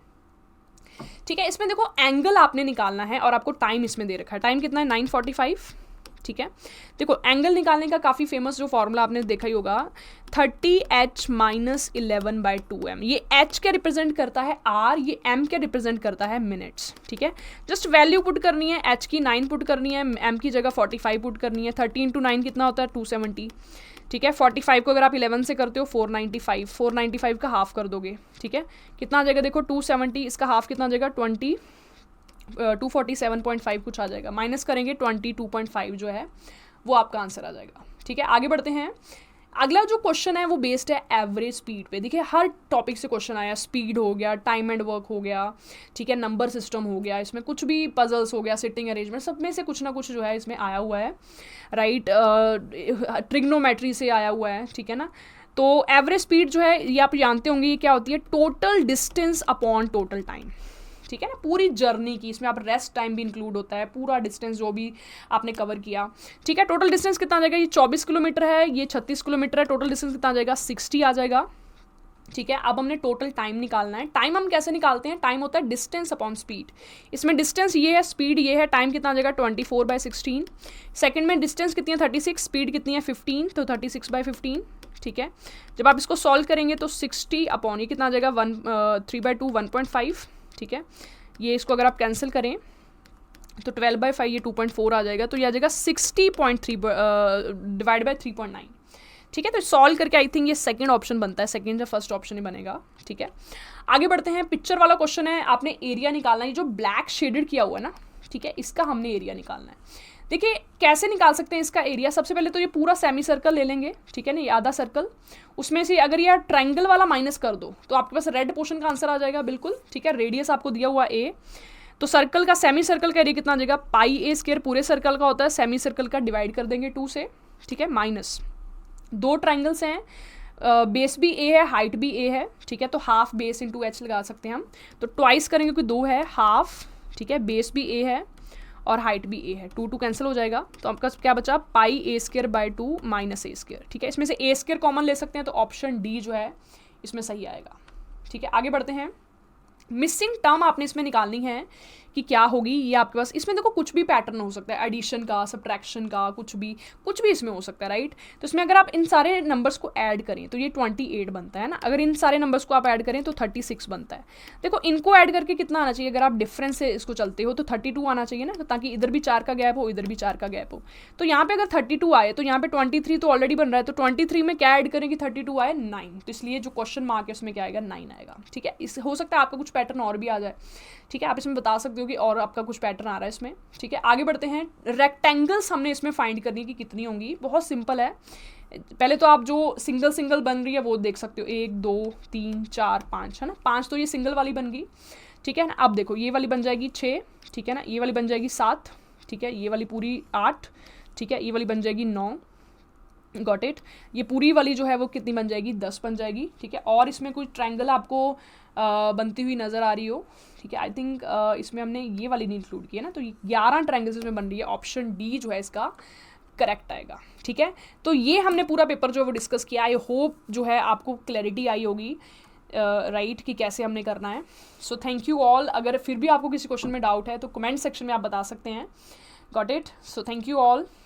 ठीक है। इसमें देखो एंगल आपने निकालना है और आपको टाइम इसमें दे रखा है, टाइम कितना है 9:45, ठीक है। देखो एंगल निकालने का काफ़ी फेमस जो फॉर्मूला आपने देखा ही होगा 30h - 11/2m। ये h क्या रिप्रेजेंट करता है r, ये m क्या रिप्रेजेंट करता है मिनट्स, ठीक है। जस्ट वैल्यू पुट करनी है, h की 9 पुट करनी है, m की जगह 45 पुट करनी है। 30 × 9 कितना होता है 270, ठीक है। 45 को अगर आप 11 से करते हो 495, 495 का हाफ कर दोगे, ठीक है, कितना आ जाएगा देखो 270, इसका हाफ कितना आ जाएगा 247.5 कुछ आ जाएगा, माइनस करेंगे 22.5 जो है वो आपका आंसर आ जाएगा, ठीक है। आगे बढ़ते हैं। अगला जो क्वेश्चन है वो बेस्ड है एवरेज स्पीड पे। देखिए हर टॉपिक से क्वेश्चन आया, स्पीड हो गया, टाइम एंड वर्क हो गया, ठीक है, नंबर सिस्टम हो गया, इसमें कुछ भी पजल्स हो गया, सिटिंग अरेंजमेंट, सब में से कुछ ना कुछ जो है इसमें आया हुआ है, राइट। ट्रिग्नोमेट्री से आया हुआ है, ठीक है ना, तो एवरेज स्पीड जो है ये आप जानते होंगे, ये क्या होती है, total distance upon total time, ठीक है ना, पूरी जर्नी की, इसमें आप रेस्ट टाइम भी इंक्लूड होता है, पूरा डिस्टेंस जो भी आपने कवर किया, ठीक है। टोटल डिस्टेंस कितना आ जाएगा, ये 24 किलोमीटर है, ये 36 किलोमीटर है, टोटल डिस्टेंस कितना आ जाएगा, 60 आ जाएगा, ठीक है। अब हमने टोटल टाइम निकालना है। टाइम हम कैसे निकालते हैं, टाइम होता है डिस्टेंस अपॉन स्पीड। इसमें डिस्टेंस ये है, स्पीड ये है, टाइम कितना आ जाएगा 24/16। सेकंड में डिस्टेंस कितनी है 36, स्पीड कितनी है 15, तो 36/15, ठीक है। जब आप इसको सॉल्व करेंगे तो 60 अपॉन ये कितना आ जाएगा 3/2 1.5, ठीक है। ये इसको अगर आप कैंसिल करें तो 12/5 ये 2.4 आ जाएगा, तो ये आ जाएगा 60.3 डिवाइड बाई 3.9, ठीक है। तो सॉल्व करके आई थिंक ये सेकंड ऑप्शन बनता है, सेकंड या फर्स्ट ऑप्शन ही बनेगा, ठीक है। आगे बढ़ते हैं, पिक्चर वाला क्वेश्चन है, आपने एरिया निकालना है, जो ब्लैक शेडेड किया हुआ है ना, ठीक है, इसका हमने एरिया निकालना है। देखिए कैसे निकाल सकते हैं इसका एरिया, सबसे पहले तो ये पूरा सेमी सर्कल ले लेंगे, ठीक है ना, ये आधा सर्कल, उसमें से अगर ये ट्रायंगल वाला माइनस कर दो तो आपके पास रेड पोर्शन का आंसर आ जाएगा, बिल्कुल, ठीक है। रेडियस आपको दिया हुआ ए, तो सर्कल का, सेमी सर्कल का एरिया कितना आ जाएगा, पाई ए स्क्वायर पूरे सर्कल का होता है, सेमी सर्कल का डिवाइड कर देंगे 2 से, ठीक है, माइनस 2 ट्राइंगल्स हैं, बेस भी ए है, हाइट भी ए है, ठीक है, तो हाफ बेस इंटू एच लगा सकते हैं हम, तो ट्वाइस करेंगे क्योंकि 2 है, हाफ, ठीक है, बेस भी ए है और हाइट भी ए है, 2 कैंसिल हो जाएगा, तो आपका क्या बचा, pi A square by 2 minus A square, ठीक है। इसमें से ए स्क्वायर कॉमन ले सकते हैं, तो ऑप्शन डी जो है इसमें सही आएगा, ठीक है। आगे बढ़ते हैं, मिसिंग टर्म आपने इसमें निकालनी है कि क्या होगी, ये आपके पास, इसमें देखो कुछ भी पैटर्न हो सकता है, एडिशन का, सब्ट्रैक्शन का, कुछ भी इसमें हो सकता है, राइट। तो इसमें अगर आप इन सारे नंबर्स को ऐड करें तो ये 28 बनता है ना, अगर इन सारे नंबर्स को आप ऐड करें तो 36 बनता है। देखो इनको ऐड करके कितना आना चाहिए, अगर आप डिफरेंस से इसको चलते हो तो 32 आना चाहिए ना, ताकि इधर भी 4 का गैप हो, इधर भी 4 का गैप हो। तो यहाँ पे अगर 32 आए तो यहाँ पे 23 तो ऑलरेडी बन रहा है, तो 23 में क्या ऐड करें कि 32 आए 9, तो इसलिए जो क्वेश्चन मार्क है उसमें क्या आएगा, 9 आएगा, ठीक है। इस हो सकता है आपका कुछ पैटर्न और भी आ जाए, ठीक है, आप इसमें बता सकते हो कि और आपका कुछ पैटर्न आ रहा है इसमें, ठीक है। आगे बढ़ते हैं, रेक्टेंगल्स हमने इसमें फाइंड करनी कि कितनी होंगी, बहुत सिंपल है। पहले तो आप जो सिंगल बन रही है वो देख सकते हो, 1 2 3 4 5, है ना, 5 तो ये सिंगल वाली बन गई, ठीक है ना। अब देखो ये वाली बन जाएगी 6, ठीक है ना, ये वाली बन जाएगी 7, ठीक है, ये वाली पूरी 8, ठीक है, ये वाली बन जाएगी 9, गॉट इट। ये पूरी वाली जो है वो कितनी बन जाएगी, 10 बन जाएगी, ठीक है। और इसमें कोई ट्रायंगल आपको बनती हुई नज़र आ रही हो, ठीक है, आई थिंक इसमें हमने ये वाली नहीं इंक्लूड किया ना, तो 11 ट्रायंगल्स इसमें बन रही है, ऑप्शन डी जो है इसका करेक्ट आएगा, ठीक है। तो ये हमने पूरा पेपर जो है वो डिस्कस किया, आई होप जो है आपको क्लैरिटी आई होगी, राइट, कि कैसे हमने करना है। सो थैंक यू ऑल, अगर फिर भी आपको किसी क्वेश्चन में डाउट है तो कमेंट सेक्शन में आप बता सकते हैं, got it. So thank you all.